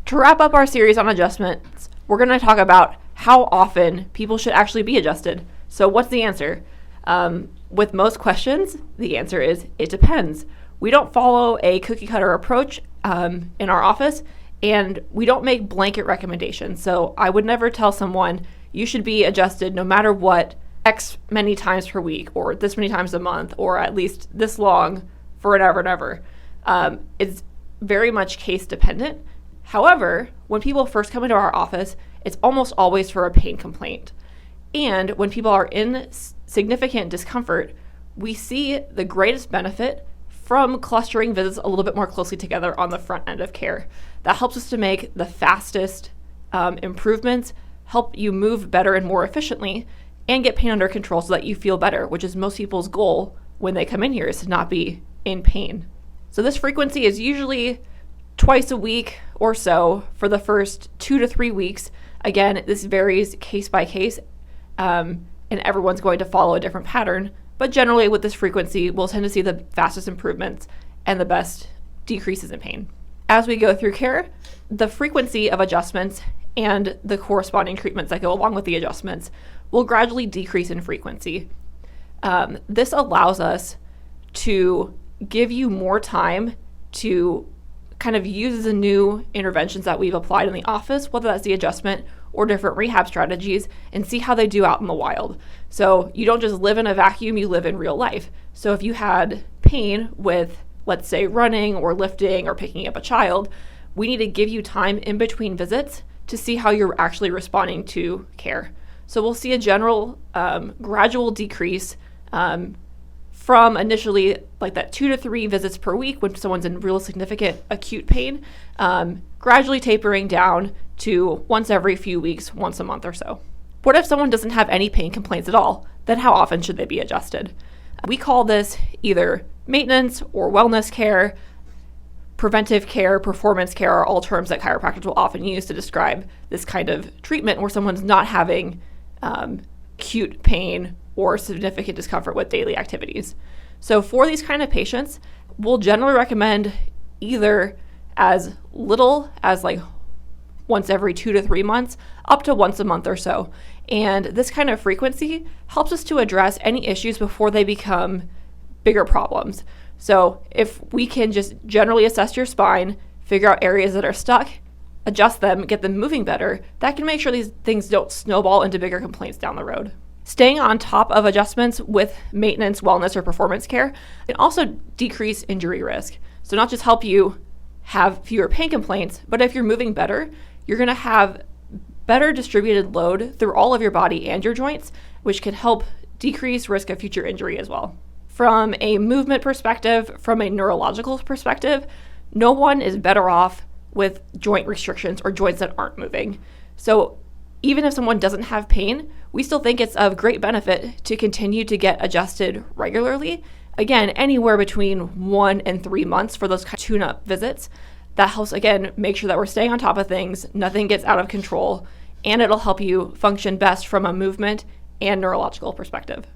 To wrap up our series on adjustments, we're going to talk about how often people should actually be adjusted. So what's the answer? With most questions, the answer is it depends. We don't follow a cookie cutter approach in our office, and we don't make blanket recommendations. So I would never tell someone you should be adjusted no matter what X many times per week or this many times a month or at least this long forever and ever. It's very much case dependent. However, when people first come into our office, it's almost always for a pain complaint. And when people are in significant discomfort, we see the greatest benefit from clustering visits a little bit more closely together on the front end of care. That helps us to make the fastest improvements, help you move better and more efficiently, and get pain under control so that you feel better, which is most people's goal when they come in here, is to not be in pain. So this frequency is usually twice a week or so for the first 2 to 3 weeks. Again, this varies case by case, and everyone's going to follow a different pattern. But generally with this frequency, we'll tend to see the fastest improvements and the best decreases in pain. As we go through care, the frequency of adjustments and the corresponding treatments that go along with the adjustments will gradually decrease in frequency. This allows us to give you more time to kind of use the new interventions that we've applied in the office, whether that's the adjustment or different rehab strategies, and see how they do out in the wild. So you don't just live in a vacuum, you live in real life. So if you had pain with, let's say, running or lifting or picking up a child, we need to give you time in between visits to see how you're actually responding to care. So we'll see a general gradual decrease from initially like that 2 to 3 visits per week when someone's in real significant acute pain, gradually tapering down to once every few weeks, once a month or so. What if someone doesn't have any pain complaints at all? Then how often should they be adjusted? We call this either maintenance or wellness care. Preventive care, performance care are all terms that chiropractors will often use to describe this kind of treatment where someone's not having acute pain or significant discomfort with daily activities. So for these kind of patients, we'll generally recommend either as little as like once every 2 to 3 months up to once a month or so. And this kind of frequency helps us to address any issues before they become bigger problems. So if we can just generally assess your spine, figure out areas that are stuck, adjust them, get them moving better, that can make sure these things don't snowball into bigger complaints down the road. Staying on top of adjustments with maintenance, wellness, or performance care can also decrease injury risk. So not just help you have fewer pain complaints, but if you're moving better, you're going to have better distributed load through all of your body and your joints, which can help decrease risk of future injury as well. From a movement perspective, from a neurological perspective, no one is better off with joint restrictions or joints that aren't moving. So even if someone doesn't have pain, we still think it's of great benefit to continue to get adjusted regularly. Again, anywhere between 1 and 3 months for those kind of tune-up visits. That helps, again, make sure that we're staying on top of things, nothing gets out of control, and it'll help you function best from a movement and neurological perspective.